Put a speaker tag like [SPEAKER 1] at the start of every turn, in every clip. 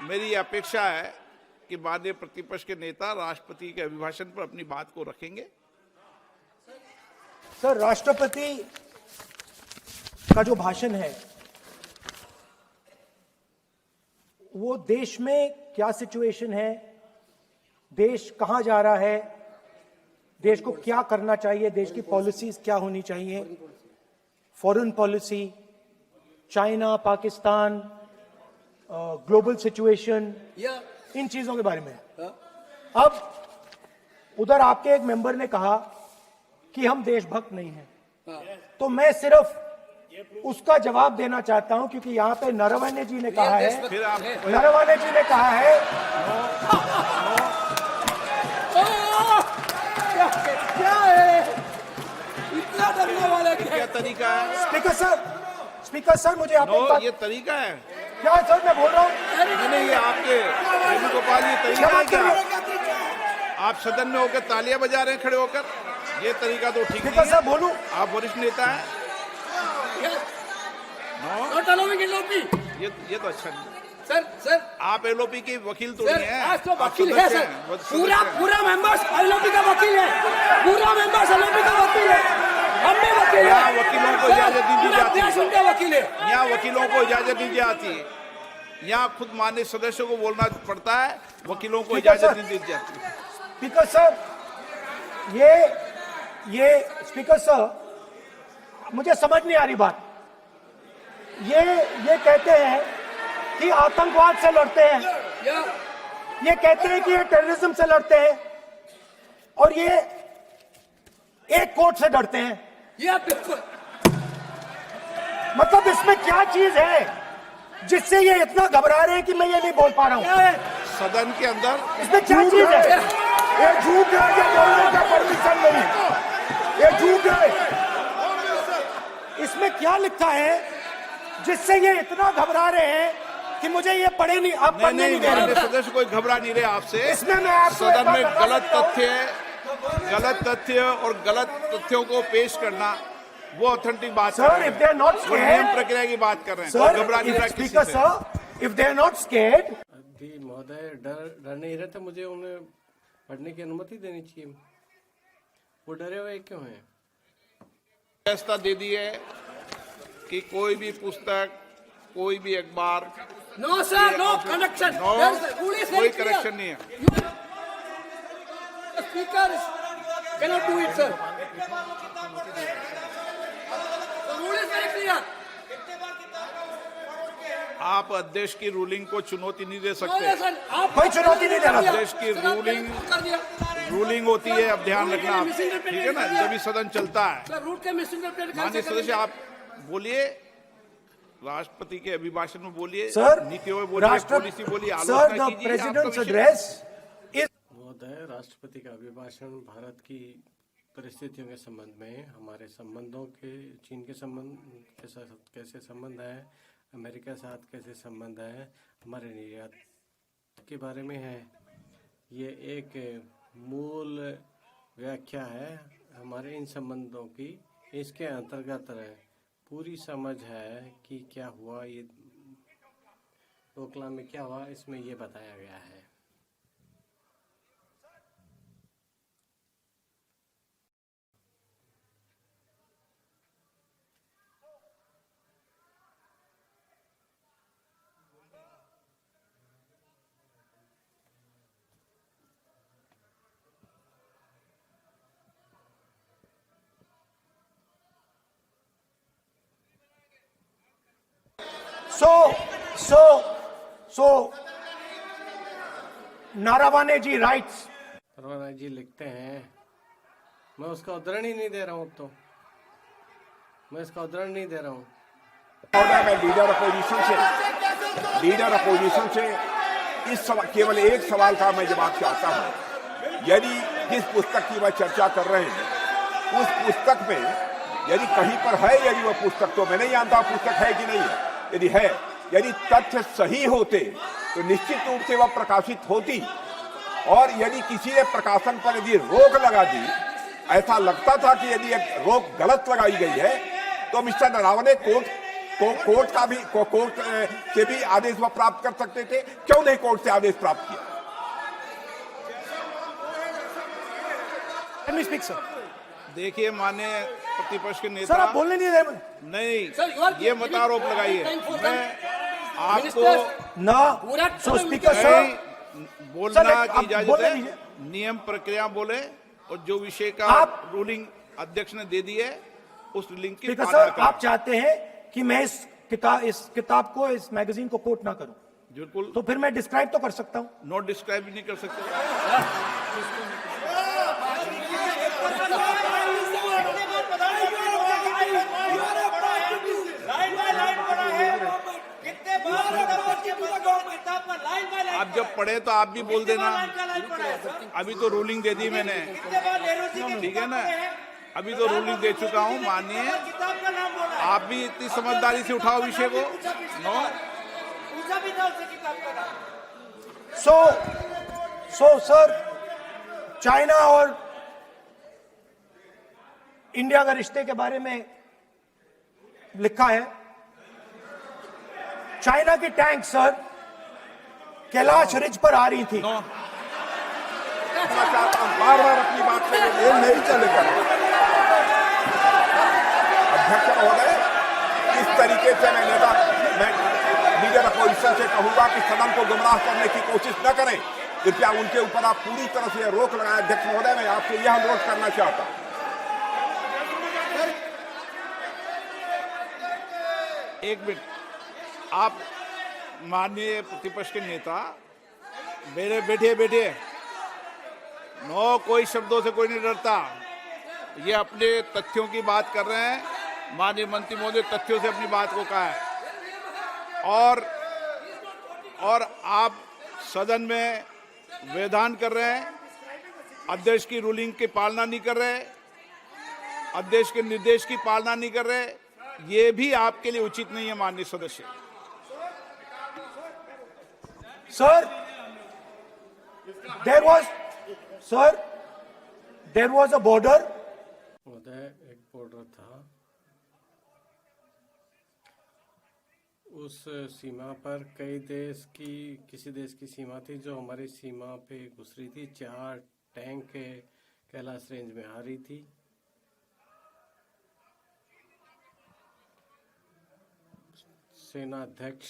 [SPEAKER 1] मेरी ये अपेक्षा है कि माननीय प्रतिपक्ष के नेता राष्ट्रपति के अभिभाषण पर अपनी बात को रखेंगे।
[SPEAKER 2] सर, राष्ट्रपति का जो भाषण है वो देश में क्या सिचुएशन है, देश कहां जा रहा है, देश को क्या करना चाहिए, देश की पॉलिसीज क्या होनी चाहिए, foreign policy, China, Pakistan, global situation, इन चीजों के बारे में। अब उधर आपके एक मेंबर ने कहा कि हम देशभक्त नहीं हैं, तो मैं सिर्फ उसका जवाब देना चाहता हूं क्योंकि यहां पे नरवणे जी ने कहा है, नरवणे जी ने कहा है
[SPEAKER 3] क्या है इतना डरने वाला
[SPEAKER 1] क्या तरीका है?
[SPEAKER 2] स्पीकर सर मुझे आपको
[SPEAKER 1] ये तरीका है
[SPEAKER 2] क्या सर, मैं बोल रहा हूं।
[SPEAKER 1] नहीं, ये आपके वेणुगोपाल ये तरीका है क्या? आप सदन में होकर तालियां बजा रहे हैं खड़े होकर, ये तरीका तो ठीक नहीं है।
[SPEAKER 2] सर बोलूं,
[SPEAKER 1] आप वरिष्ठ नेता हैं। ये तो अच्छा नहीं।
[SPEAKER 3] सर
[SPEAKER 1] आप एलओपी के वकील तो
[SPEAKER 3] सर,
[SPEAKER 1] नहीं है,
[SPEAKER 3] आज तो
[SPEAKER 1] आप
[SPEAKER 3] वकील है
[SPEAKER 1] सदस्य
[SPEAKER 3] सर,
[SPEAKER 1] हैं।
[SPEAKER 3] पूरा मेंबर्स एलओपी का वकील है, पूरा मेंबर्स एलओपी का वकील है, हम भी वकील है।
[SPEAKER 1] यहाँ वकीलों को इजाजत नहीं दी जाती है,
[SPEAKER 3] उनका वकील है।
[SPEAKER 1] यहाँ वकीलों को इजाजत नहीं दी जाती है, यहाँ खुद माननीय सदस्यों को बोलना पड़ता है, वकीलों को इजाजत नहीं दी जाती।
[SPEAKER 2] स्पीकर सर, ये स्पीकर सर, मुझे समझ नहीं आ रही बात। ये कहते हैं कि आतंकवाद से लड़ते हैं, ये कहते हैं कि ये टेररिज्म से लड़ते हैं, और ये एक कोर्ट से डरते हैं।
[SPEAKER 3] बिल्कुल,
[SPEAKER 2] मतलब इसमें क्या चीज है जिससे ये इतना घबरा रहे हैं कि मैं ये नहीं बोल पा रहा हूं?
[SPEAKER 1] सदन के अंदर
[SPEAKER 2] इसमें क्या चीज है? ये झूठ है, ये बोलने का परमिशन नहीं, ये झूठ है। इसमें क्या लिखा है जिससे ये इतना घबरा रहे हैं कि मुझे ये पढ़े नहीं, आप पढ़ने नहीं दे रहे।
[SPEAKER 1] सदस्य कोई घबरा नहीं रहे आपसे।
[SPEAKER 2] इसमें मैं आपको
[SPEAKER 1] सदन में गलत तथ्य और गलत तथ्यों को पेश करना वो ऑथेंटिक बात
[SPEAKER 2] sir, if they are not
[SPEAKER 1] वो नियम प्रक्रिया की बात कर रहे हैं।
[SPEAKER 2] सर,
[SPEAKER 1] घबरा नहीं रहा किसी
[SPEAKER 2] स्पीकर
[SPEAKER 1] से।
[SPEAKER 2] Sir, if they are not scared,
[SPEAKER 4] महोदय डर नहीं रहे तो मुझे उन्हें पढ़ने की अनुमति देनी चाहिए। वो डरे हुए क्यों हैं?
[SPEAKER 1] व्यवस्था दे दी है कि कोई भी पुस्तक, कोई भी अखबार,
[SPEAKER 3] नो सर, नो कनेक्शन,
[SPEAKER 1] कोई करेक्शन नहीं है।
[SPEAKER 3] Speaker cannot do it, sir. The rule is very clear.
[SPEAKER 1] आप अध्यक्ष की रूलिंग को चुनौती नहीं दे
[SPEAKER 3] No,
[SPEAKER 1] सकते।
[SPEAKER 3] sir, आप
[SPEAKER 2] कोई चुनौती नहीं दे रहा।
[SPEAKER 1] अध्यक्ष की रूलिंग होती है, अब ध्यान रखना आप, ठीक है ना, जब भी सदन चलता है।
[SPEAKER 3] सर, रूट के मिसइंटरप्रेट
[SPEAKER 1] माननीय सदस्य आप बोलिए, राष्ट्रपति के अभिभाषण में बोलिए,
[SPEAKER 2] सर,
[SPEAKER 1] नीतियों में बोलिए, पॉलिसी बोलिए,
[SPEAKER 2] सर,
[SPEAKER 1] आलोचना
[SPEAKER 2] द
[SPEAKER 1] कीजिए।
[SPEAKER 2] प्रेसिडेंट्स एड्रेस इज
[SPEAKER 4] महोदय, राष्ट्रपति का अभिभाषण भारत की परिस्थितियों के संबंध में, हमारे संबंधों के, चीन के संबंध के साथ कैसे संबंध है, अमेरिका के साथ कैसे संबंध है, हमारे निर्यात के बारे में है। ये एक मूल व्याख्या है हमारे इन संबंधों की। इसके अंतर्गत पूरी समझ है कि क्या हुआ, ये डोकलाम में क्या हुआ, इसमें ये बताया गया है।
[SPEAKER 2] So, नारावाने जी राइट्स।
[SPEAKER 4] नारावाने जी लिखते हैं, मैं उसका उदाहरण ही नहीं दे रहा हूँ, तो मैं इसका उदाहरण नहीं दे रहा हूँ।
[SPEAKER 5] मैं लीडर अपोजिशन से इस केवल एक सवाल का मैं जवाब चाहता हूँ। यदि जिस पुस्तक की वह चर्चा कर रहे हैं, उस पुस्तक में यदि कहीं पर है, यदि वह पुस्तक, तो मैं नहीं जानता पुस्तक है कि नहीं है, यदि है, यदि तथ्य सही होते तो निश्चित रूप से वह प्रकाशित होती, और यदि किसी ने प्रकाशन पर यदि रोक लगा दी, ऐसा लगता था कि यदि एक रोक गलत लगाई गई है, तो मिस्टर नरावने कोर्ट कोर्ट का भी कोर्ट से भी आदेश वह प्राप्त कर सकते थे, क्यों नहीं कोर्ट से आदेश प्राप्त किया?
[SPEAKER 2] Let me speak, sir.
[SPEAKER 1] देखिए माननीय प्रतिपक्ष के
[SPEAKER 2] सर
[SPEAKER 1] नेता,
[SPEAKER 2] आप बोलने नहीं दे रहे।
[SPEAKER 1] नहीं ये मत आरोप लगाइए। मैं आपको
[SPEAKER 2] ना सो स्पीकर सर
[SPEAKER 1] बोलना
[SPEAKER 2] सर,
[SPEAKER 1] की
[SPEAKER 2] आप
[SPEAKER 1] इजाजत
[SPEAKER 2] बोलने
[SPEAKER 1] है,
[SPEAKER 2] दीजिए।
[SPEAKER 1] नियम प्रक्रिया बोले और जो विषय का
[SPEAKER 2] आप-
[SPEAKER 1] रूलिंग अध्यक्ष ने दे दी है उस रूलिंग की
[SPEAKER 2] स्पीकर
[SPEAKER 1] पालना
[SPEAKER 2] सर
[SPEAKER 1] करें।
[SPEAKER 2] आप चाहते हैं कि मैं इस किताब को, इस मैगजीन को कोट ना करूं,
[SPEAKER 1] बिल्कुल,
[SPEAKER 2] तो फिर मैं डिस्क्राइब तो कर सकता हूं।
[SPEAKER 1] नोट डिस्क्राइब भी नहीं कर सकते। आप जब पढ़े तो आप भी बोल देना। अभी तो रूलिंग दे दी मैंने, ठीक है ना, अभी तो रूलिंग दे चुका हूं। मानिए आप भी इतनी समझदारी से उठाओ विषय को। नो
[SPEAKER 2] सो सर, चाइना और इंडिया का रिश्ते के बारे में लिखा है। चाइना की टैंक सर कैलाश रिज पर आ रही थी।
[SPEAKER 1] नो
[SPEAKER 5] बार बार अपनी बात पे ये नहीं चलेगा। अध्यक्ष महोदय, इस तरीके से मैं लीडर अपोजिशन से कहूंगा कि सदन को गुमराह करने की कोशिश न करें। कृपया उनके ऊपर आप पूरी तरह से रोक लगाएं। अध्यक्ष महोदय, मैं आपसे यह अनुरोध करना चाहता हूं।
[SPEAKER 1] एक मिनट, आप माननीय प्रतिपक्ष के नेता मेरे बैठिए। नो, कोई शब्दों से कोई नहीं डरता। ये अपने तथ्यों की बात कर रहे हैं। माननीय मंत्री महोदय तथ्यों से अपनी बात को कहा है और आप सदन में विधान कर रहे हैं, अध्यक्ष की रूलिंग की पालना नहीं कर रहे, अध्यक्ष के निर्देश की पालना नहीं कर रहे। ये भी आपके लिए उचित नहीं है माननीय सदस्य।
[SPEAKER 2] Sir, there was a border.
[SPEAKER 4] महोदय, एक बॉर्डर था, उस सीमा पर किसी देश की सीमा थी जो हमारी सीमा पे घुस रही थी। 4 टैंक कैलाश रेंज में आ रही थी। सेना अध्यक्ष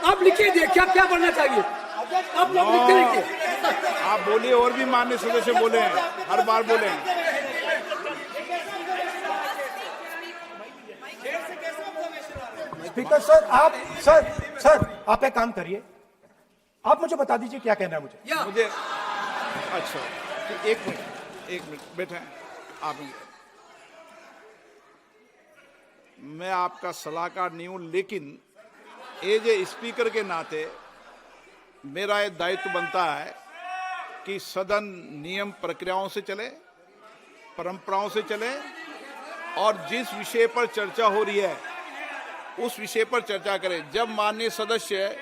[SPEAKER 3] आप लिखिए, क्या क्या बनना चाहिए आप लोग लिखिए।
[SPEAKER 1] आप बोलिए, और भी माननीय सदस्य बोले हैं, हर बार बोले हैं।
[SPEAKER 2] स्पीकर सर, आप एक काम करिए, आप मुझे बता दीजिए क्या कहना है मुझे।
[SPEAKER 1] अच्छा, तो एक मिनट बैठे आप। मैं आपका सलाहकार नहीं हूं, लेकिन एज ए स्पीकर के नाते मेरा ये दायित्व बनता है कि सदन नियम प्रक्रियाओं से चले, परंपराओं से चले और जिस विषय पर चर्चा हो रही है उस विषय पर चर्चा करें। जब माननीय सदस्य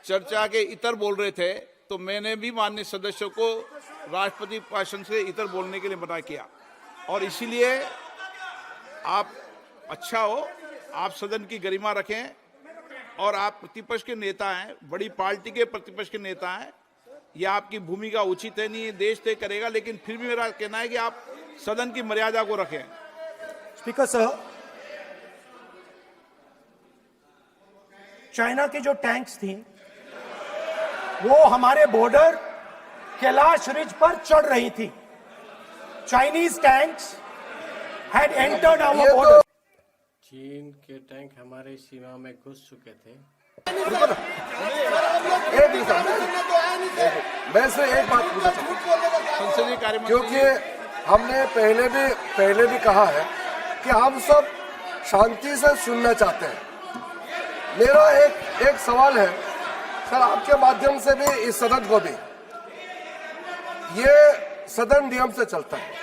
[SPEAKER 1] चर्चा के इतर बोल रहे थे तो मैंने भी माननीय सदस्यों को राष्ट्रपति भाषण से इतर बोलने के लिए मना किया, और इसीलिए आप अच्छा हो, आप सदन की गरिमा रखें और आप प्रतिपक्ष के नेता हैं, बड़ी पार्टी के प्रतिपक्ष के नेता हैं। ये आपकी भूमिका उचित है, नहीं देश तय करेगा, लेकिन फिर भी मेरा कहना है कि आप सदन की मर्यादा को रखें।
[SPEAKER 2] स्पीकर सर, चाइना की जो टैंक्स थी वो हमारे बॉर्डर कैलाश रिज पर चढ़ रही थी। Chinese tanks had entered our border.
[SPEAKER 4] चीन के टैंक हमारे सीमा में घुस चुके थे।
[SPEAKER 6] मैं से एक बात पूछना चाहूँ,
[SPEAKER 1] संसदीय कार्य मंत्री,
[SPEAKER 6] क्योंकि हमने पहले भी कहा है कि हम सब शांति से सुनना चाहते हैं। मेरा एक सवाल है सर, आपके माध्यम से भी इस सदन को भी, ये सदन नियम से चलता है।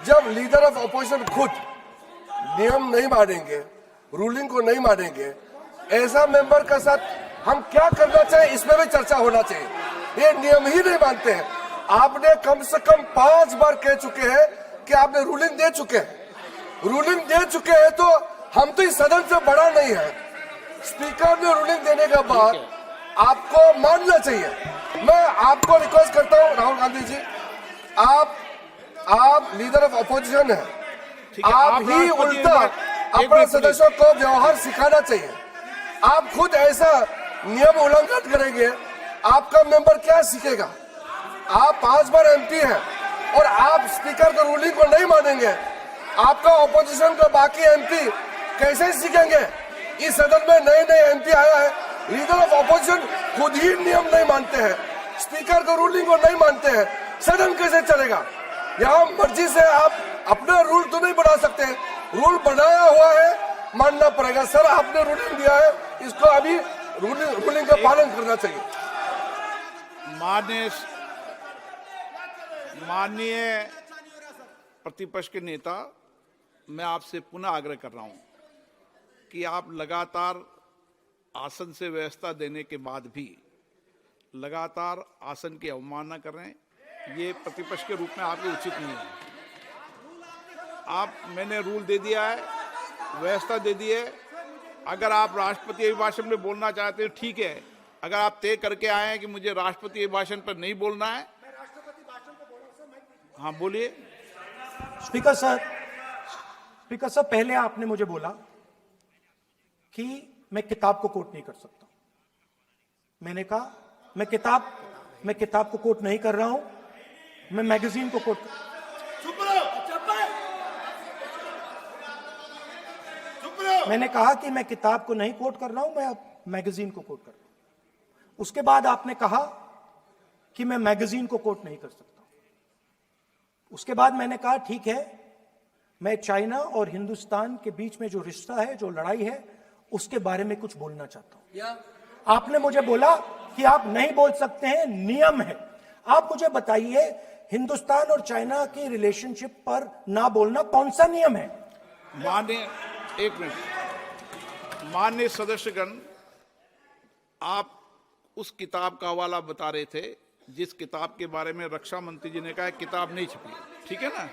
[SPEAKER 6] जब लीडर ऑफ अपोजिशन खुद नियम नहीं मानेंगे, रूलिंग को नहीं मानेंगे, ऐसा मेंबर के साथ हम क्या करना चाहिए, इसमें भी चर्चा होना चाहिए। ये नियम ही नहीं मानते हैं। आपने कम से कम 5 बार कह चुके हैं कि आपने रूलिंग दे चुके हैं, रूलिंग दे चुके हैं तो हम तो इस सदन से बड़ा नहीं है। स्पीकर ने रूलिंग देने के बाद आपको मानना चाहिए। मैं आपको रिक्वेस्ट करता हूं राहुल गांधी जी, आप लीडर ऑफ अपोजिशन है,
[SPEAKER 1] ठीक है,
[SPEAKER 6] आप
[SPEAKER 1] आप
[SPEAKER 6] ही
[SPEAKER 1] राष्ट्रपति
[SPEAKER 6] उल्टा
[SPEAKER 1] एक
[SPEAKER 6] अपने
[SPEAKER 1] मिनट
[SPEAKER 6] सदस्यों को व्यवहार सिखाना चाहिए। आप खुद ऐसा नियम उल्लंघन करेंगे, आपका मेंबर क्या सीखेगा? आप 5 बार एमपी हैं और आप स्पीकर के रूलिंग को नहीं मानेंगे, आपका ऑपोजिशन का बाकी एमपी कैसे सीखेंगे? इस सदन में नए नए एमपी आया है, लीडर ऑफ ऑपोजिशन खुद ही नियम नहीं मानते हैं, स्पीकर के रूलिंग को नहीं मानते हैं, सदन कैसे चलेगा? यहाँ मर्जी से आप अपना रूल तो नहीं बना सकते, रूल बनाया हुआ है, मानना पड़ेगा। सर, आपने रूलिंग दिया है, इसको अभी रूलिंग का पालन करना चाहिए।
[SPEAKER 1] माननीय प्रतिपक्ष के नेता, मैं आपसे पुनः आग्रह कर रहा हूं कि आप लगातार आसन से व्यवस्था देने के बाद भी लगातार आसन की अवमानना कर रहे हैं। ये प्रतिपक्ष के रूप में आपके उचित नहीं है। मैंने रूल दे दिया है, व्यवस्था दे दी है। अगर आप राष्ट्रपति अभिभाषण में बोलना चाहते हैं ठीक है, अगर आप तय करके आए हैं कि मुझे राष्ट्रपति अभिभाषण पर नहीं बोलना है, हाँ बोलिए।
[SPEAKER 2] स्पीकर सर, पहले आपने मुझे बोला कि मैं किताब को कोट नहीं कर सकता। मैंने कहा मैं किताब को कोट नहीं कर रहा हूं, मैं मैगजीन को कोट मैंने कहा कि मैं किताब को नहीं कोट कर रहा हूं, मैं अब मैगजीन को कोट कर रहा हूं। उसके बाद आपने कहा कि मैं मैगजीन को कोट नहीं कर सकता। उसके बाद मैंने कहा ठीक है, मैं चाइना और हिंदुस्तान के बीच में जो रिश्ता है, जो लड़ाई है, उसके बारे में कुछ बोलना चाहता हूं। आपने मुझे बोला कि आप नहीं बोल सकते हैं, नियम है। आप मुझे बताइए, हिंदुस्तान और चाइना की रिलेशनशिप पर ना बोलना कौन सा नियम है?
[SPEAKER 1] एक मिनट, माननीय सदस्यगण, आप उस किताब का हवाला बता रहे थे जिस किताब के बारे में रक्षा मंत्री जी ने कहा किताब नहीं छपी, ठीक है ना?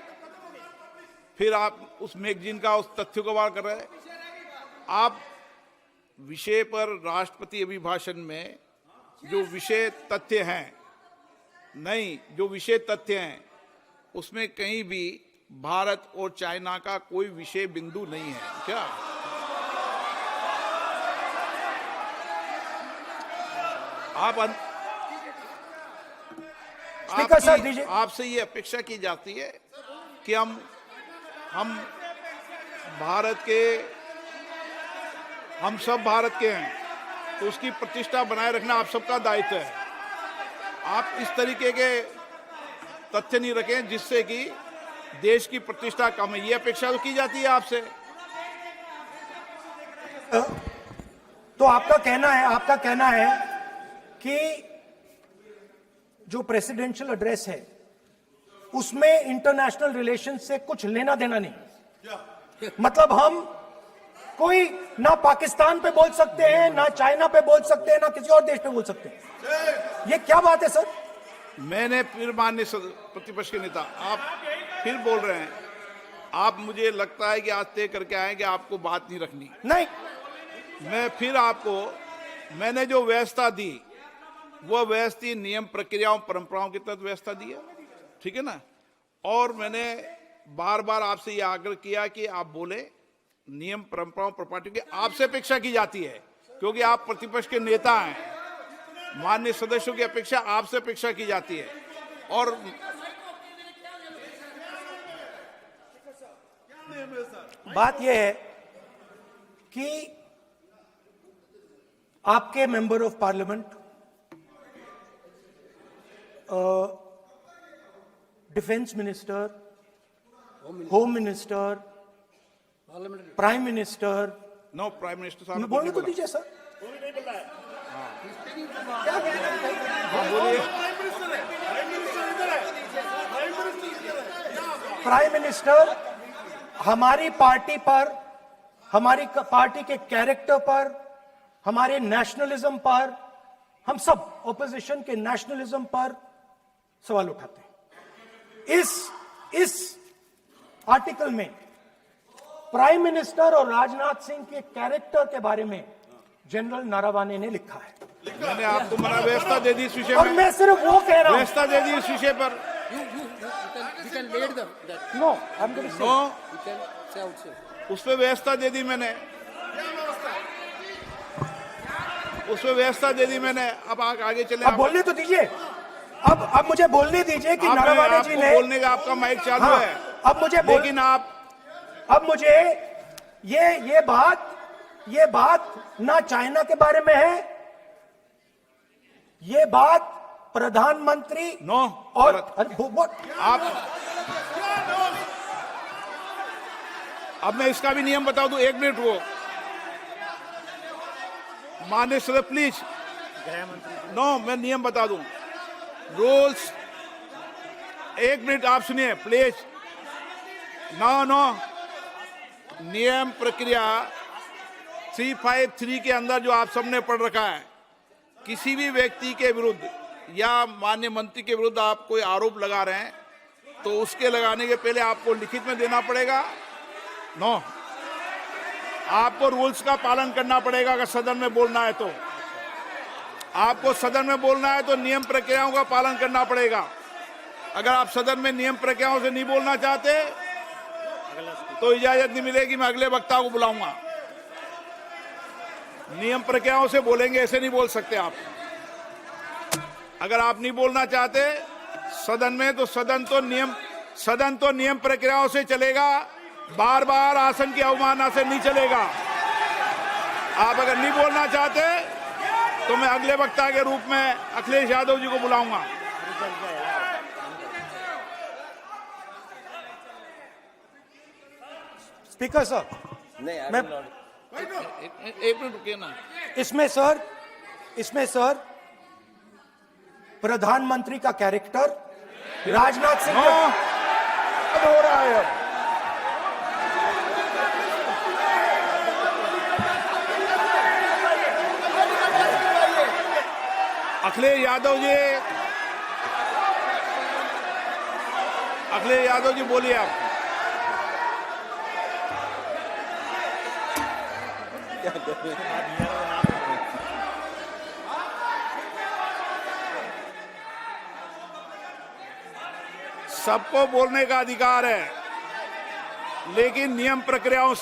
[SPEAKER 1] फिर आप उस मैगजीन का उस तथ्य को वार कर रहे हैं। आप विषय पर राष्ट्रपति अभिभाषण में जो विषय तथ्य हैं, जो विषय तथ्य हैं उसमें कहीं भी भारत और चाइना का कोई विषय बिंदु नहीं है क्या?
[SPEAKER 2] स्पीकर साहब दीजिए।
[SPEAKER 1] आपसे ये अपेक्षा की जाती है कि हम सब भारत के हैं, तो उसकी प्रतिष्ठा बनाए रखना आप सबका दायित्व है। आप इस तरीके के तथ्य नहीं रखें जिससे कि देश की प्रतिष्ठा कम है, ये अपेक्षा तो की जाती है आपसे।
[SPEAKER 2] तो आपका कहना है कि जो प्रेसिडेंशियल एड्रेस है उसमें इंटरनेशनल रिलेशन से कुछ लेना देना नहीं। मतलब हम कोई ना पाकिस्तान पे बोल सकते हैं, ना चाइना पे बोल सकते हैं, ना किसी और देश पे बोल सकते हैं। ये क्या बात है सर?
[SPEAKER 1] मैंने फिर माननीय प्रतिपक्ष के नेता, आप फिर बोल रहे हैं। आप, मुझे लगता है कि आज तय करके आए कि आपको बात नहीं रखनी।
[SPEAKER 2] नहीं,
[SPEAKER 1] मैं फिर मैंने जो व्यवस्था दी वो व्यवस्था नियम, प्रक्रियाओं, परंपराओं के तहत व्यवस्था दी है, ठीक है ना? और मैंने बार बार आपसे ये आग्रह किया कि आप बोले, नियम, परंपराओं, प्रॉपर्टी की आपसे अपेक्षा की जाती है क्योंकि आप प्रतिपक्ष के नेता हैं। माननीय सदस्यों की अपेक्षा आपसे अपेक्षा की जाती है। और
[SPEAKER 2] बात यह है कि आपके member of parliament, defence minister, home minister, prime minister,
[SPEAKER 1] no, prime minister साहब
[SPEAKER 2] बोलने तो दीजिए सर। प्राइम मिनिस्टर हमारी पार्टी पर, हमारी पार्टी के कैरेक्टर पर, हमारे नेशनलिज्म पर, हम सब ऑपोजिशन के नेशनलिज्म पर सवाल उठाते हैं। इस आर्टिकल में प्राइम मिनिस्टर और राजनाथ सिंह के कैरेक्टर के बारे में जनरल नारावाने ने लिखा है,
[SPEAKER 1] मैंने आपको मना व्यवस्था दे दी इस विषय
[SPEAKER 2] और
[SPEAKER 1] में,
[SPEAKER 2] मैं सिर्फ वो कह रहा हूं।
[SPEAKER 1] व्यवस्था दे दी इस विषय पर।
[SPEAKER 3] You can lead that.
[SPEAKER 2] No, I am going to
[SPEAKER 1] no,
[SPEAKER 3] You can say outside.
[SPEAKER 1] उस पर व्यवस्था दे दी मैंने, उस पर व्यवस्था दे दी मैंने। अब आगे चले।
[SPEAKER 2] अब बोलने तो दीजिए, अब मुझे बोलने दीजिए कि नारावाने जी ने
[SPEAKER 1] बोलने का आपका माइक चालू
[SPEAKER 2] हाँ,
[SPEAKER 1] है,
[SPEAKER 2] अब मुझे
[SPEAKER 1] लेकिन
[SPEAKER 2] अब मुझे ये बात ना चाइना के बारे में है, ये बात प्रधानमंत्री
[SPEAKER 1] नो
[SPEAKER 2] और
[SPEAKER 1] आप, अब मैं इसका भी नियम बता दूं, 1 मिनट वो माननीय सदस्य प्लीज, नो मैं नियम बता दूं, रूल्स, 1 मिनट आप सुनिए प्लीज। नो, नियम प्रक्रिया 353 के अंदर जो आप सबने पढ़ रखा है, किसी भी व्यक्ति के विरुद्ध या माननीय मंत्री के विरुद्ध आप कोई आरोप लगा रहे हैं तो उसके लगाने के पहले आपको लिखित में देना पड़ेगा। नो, आपको रूल्स का पालन करना पड़ेगा। अगर सदन में बोलना है तो आपको सदन में बोलना है तो नियम प्रक्रियाओं का पालन करना पड़ेगा। अगर आप सदन में नियम प्रक्रियाओं से नहीं बोलना चाहते तो इजाजत नहीं मिलेगी, मैं अगले वक्ता को बुलाऊंगा। नियम प्रक्रियाओं से बोलेंगे, ऐसे नहीं बोल सकते आप। अगर आप नहीं बोलना चाहते सदन में तो सदन तो नियम प्रक्रियाओं से चलेगा, बार बार आसन की अवमानना से नहीं चलेगा। आप अगर नहीं बोलना चाहते तो मैं अगले वक्ता के रूप में अखिलेश यादव जी को बुलाऊंगा।
[SPEAKER 2] स्पीकर सर, मैं
[SPEAKER 1] एक मिनट रुकिए ना।
[SPEAKER 2] इसमें सर प्रधानमंत्री का कैरेक्टर, राजनाथ सिंह
[SPEAKER 1] नो,
[SPEAKER 2] हो रहा है।
[SPEAKER 1] अखिलेश यादव जी बोलिए आप। सबको बोलने का अधिकार है, लेकिन नियम प्रक्रियाओं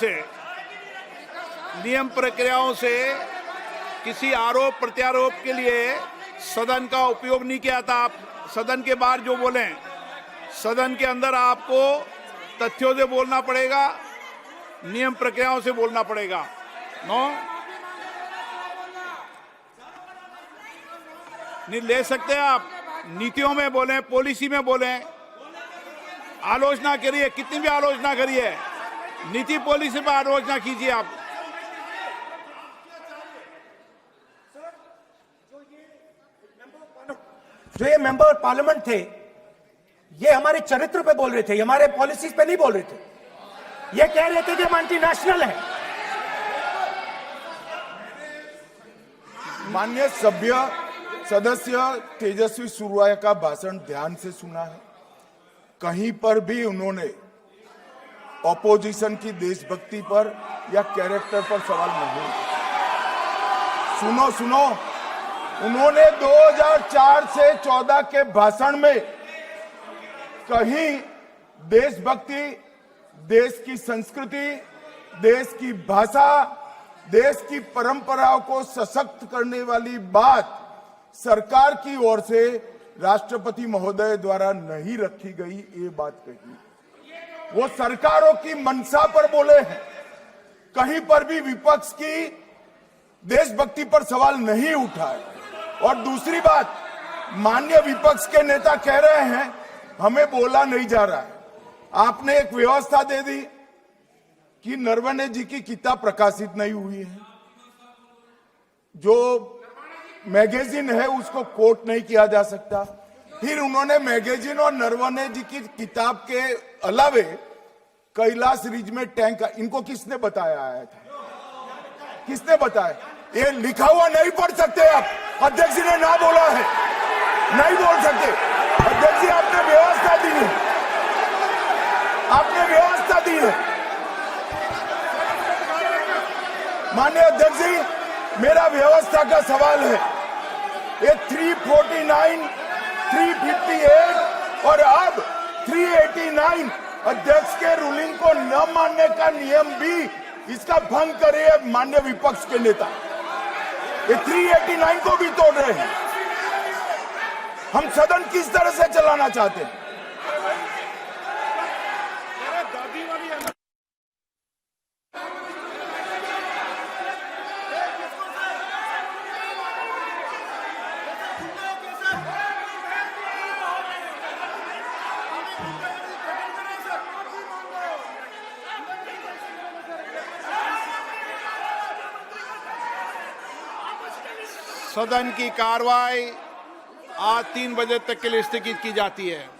[SPEAKER 1] से किसी आरोप प्रत्यारोप के लिए सदन का उपयोग नहीं किया था। आप सदन के बाहर जो बोलें, सदन के अंदर आपको तथ्यों से बोलना पड़ेगा, नियम प्रक्रियाओं से बोलना पड़ेगा। नो, नहीं ले सकते आप। नीतियों में बोलें, पॉलिसी में बोलें, आलोचना करिए, कितनी भी आलोचना करिए, नीति पॉलिसी पर आलोचना कीजिए आप।
[SPEAKER 2] जो ये मेंबर पार्लियामेंट थे, ये हमारे चरित्र पे बोल रहे थे, हमारे पॉलिसीज पे नहीं बोल रहे थे। ये कह रहे थे कि हम एंटी नेशनल है।
[SPEAKER 7] माननीय सदस्य तेजस्वी सूर्या का भाषण ध्यान से सुना है। कहीं पर भी उन्होंने ऑपोजिशन की देशभक्ति पर या कैरेक्टर पर सवाल नहीं। सुनो, उन्होंने 2004 से 14 के भाषण में कहीं देशभक्ति, देश की संस्कृति, देश की भाषा, देश की परंपराओं को सशक्त करने वाली बात सरकार की ओर से राष्ट्रपति महोदय द्वारा नहीं रखी गई, ये बात कही। वो सरकारों की मंशा पर बोले हैं, कहीं पर भी विपक्ष की देशभक्ति पर सवाल नहीं उठाए। और दूसरी बात, माननीय विपक्ष के नेता कह रहे हैं हमें बोला नहीं जा रहा है। आपने एक व्यवस्था दे दी कि नरवणे जी की किताब प्रकाशित नहीं हुई है, जो मैगजीन है उसको कोट नहीं किया जा सकता। फिर उन्होंने मैगजीन और नरवणे जी की किताब के अलावे कैलाश रिज में टैंक, इनको किसने बताया आया था? किसने बताया? ये लिखा हुआ नहीं पढ़ सकते आप। अध्यक्ष जी ने ना बोला है, नहीं बोल सकते। अध्यक्ष जी आपने व्यवस्था दी है, आपने व्यवस्था दी है। माननीय अध्यक्ष जी, मेरा व्यवस्था का सवाल है। ये 349, 358 और अब 389 अध्यक्ष के रूलिंग को न मानने का नियम भी इसका भंग करे माननीय विपक्ष के नेता। ये 389 को भी तोड़ रहे हैं। हम सदन किस तरह से चलाना चाहते हैं?
[SPEAKER 1] सदन की कार्रवाई आज 3 बजे तक के लिए स्थगित की जाती है।